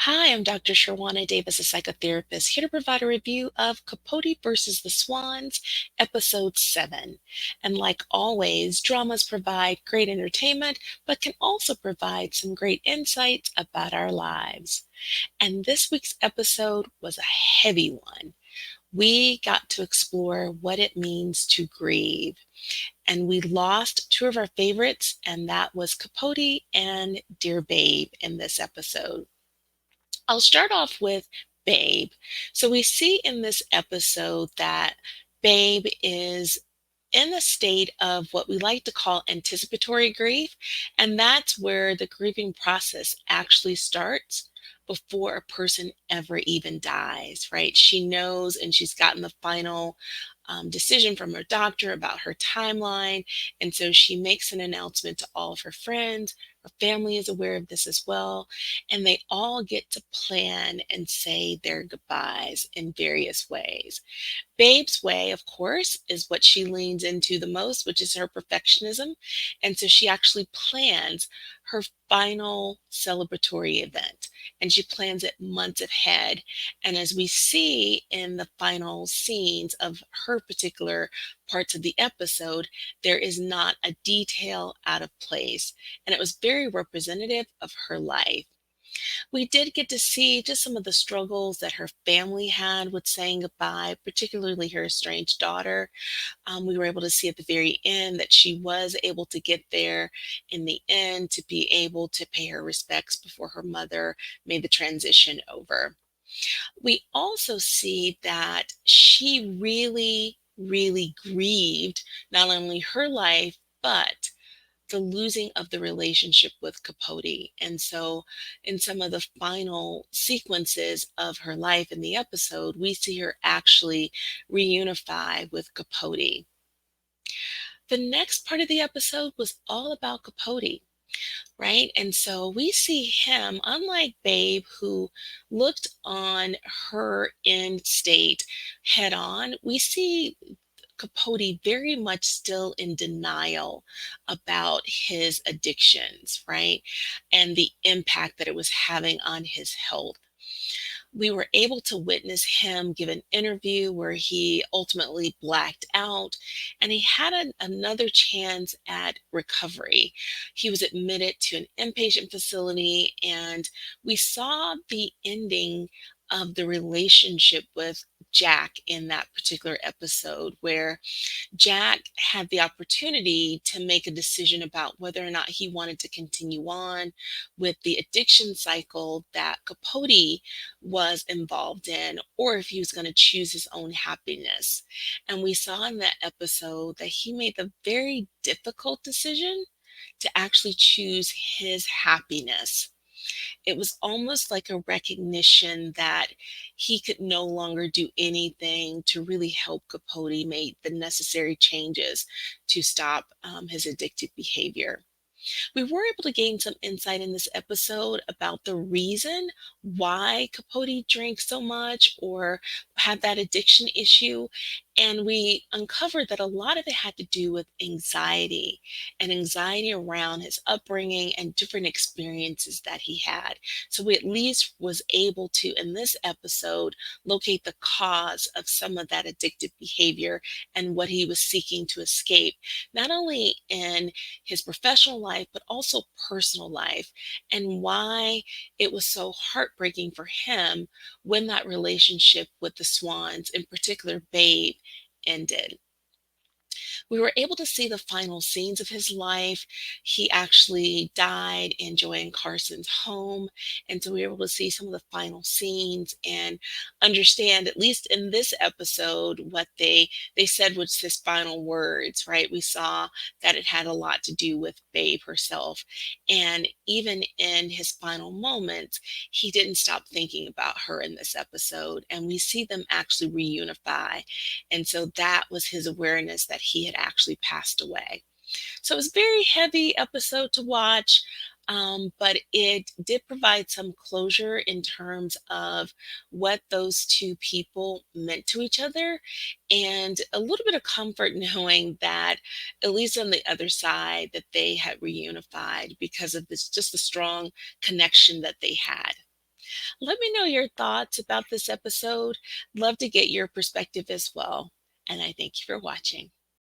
Hi, I'm Dr. Sherwana Davis, a psychotherapist, here to provide a review of Capote versus the Swans, Episode 7. And like always, dramas provide great entertainment, but can also provide some great insights about our lives. And this week's episode was a heavy one. We got to explore what it means to grieve. And we lost two of our favorites, and that was Capote and Dear Babe in this episode. I'll start off with Babe. So we see in this episode that Babe is in a state of what we like to call anticipatory grief, and that's where the grieving process actually starts before a person ever even dies, right? She knows and she's gotten the final decision from her doctor about her timeline. And so she makes an announcement to all of her friends. Her family is aware of this as well. And they all get to plan and say their goodbyes in various ways. Babe's way, of course, is what she leans into the most, which is her perfectionism. And so she actually plans her final celebratory event, and she plans it months ahead. And as we see in the final scenes of her particular parts of the episode, there is not a detail out of place. And it was very representative of her life. We did get to see just some of the struggles that her family had with saying goodbye, particularly her estranged daughter. We were able to see at the very end that she was able to get there in the end to be able to pay her respects before her mother made the transition over. We also see that she really, really grieved not only her life, but the losing of the relationship with Capote. And so, in some of the final sequences of her life in the episode, we see her actually reunify with Capote. The next part of the episode was all about Capote, right? And so we see him, unlike Babe, who looked on her end state head on, we see Capote very much still in denial about his addictions, right? And the impact that it was having on his health. We were able to witness him give an interview where he ultimately blacked out, and he had another chance at recovery. He was admitted to an inpatient facility, and we saw the ending of the relationship with Jack in that particular episode, where Jack had the opportunity to make a decision about whether or not he wanted to continue on with the addiction cycle that Capote was involved in, or if he was going to choose his own happiness. And we saw in that episode that he made the very difficult decision to actually choose his happiness. It was almost like a recognition that he could no longer do anything to really help Capote make the necessary changes to stop his addictive behavior. We were able to gain some insight in this episode about the reason why Capote drank so much or had that addiction issue. And we uncovered that a lot of it had to do with anxiety and anxiety around his upbringing and different experiences that he had. So we at least was able to, in this episode, locate the cause of some of that addictive behavior and what he was seeking to escape, not only in his professional life, but also personal life, and why it was so heartbreaking for him when that relationship with the Swans, in particular Babe, ended. We were able to see the final scenes of his life. He actually died in Joanne Carson's home. And so we were able to see some of the final scenes and understand, at least in this episode, what they said was his final words, right? We saw that it had a lot to do with Babe herself. And even in his final moments, he didn't stop thinking about her in this episode. And we see them actually reunify. And so that was his awareness that he had actually passed away. So it was a very heavy episode to watch, but it did provide some closure in terms of what those two people meant to each other, and a little bit of comfort knowing that, at least on the other side, that they had reunified because of this, just the strong connection that they had. Let me know your thoughts about this episode. Love to get your perspective as well. And I thank you for watching.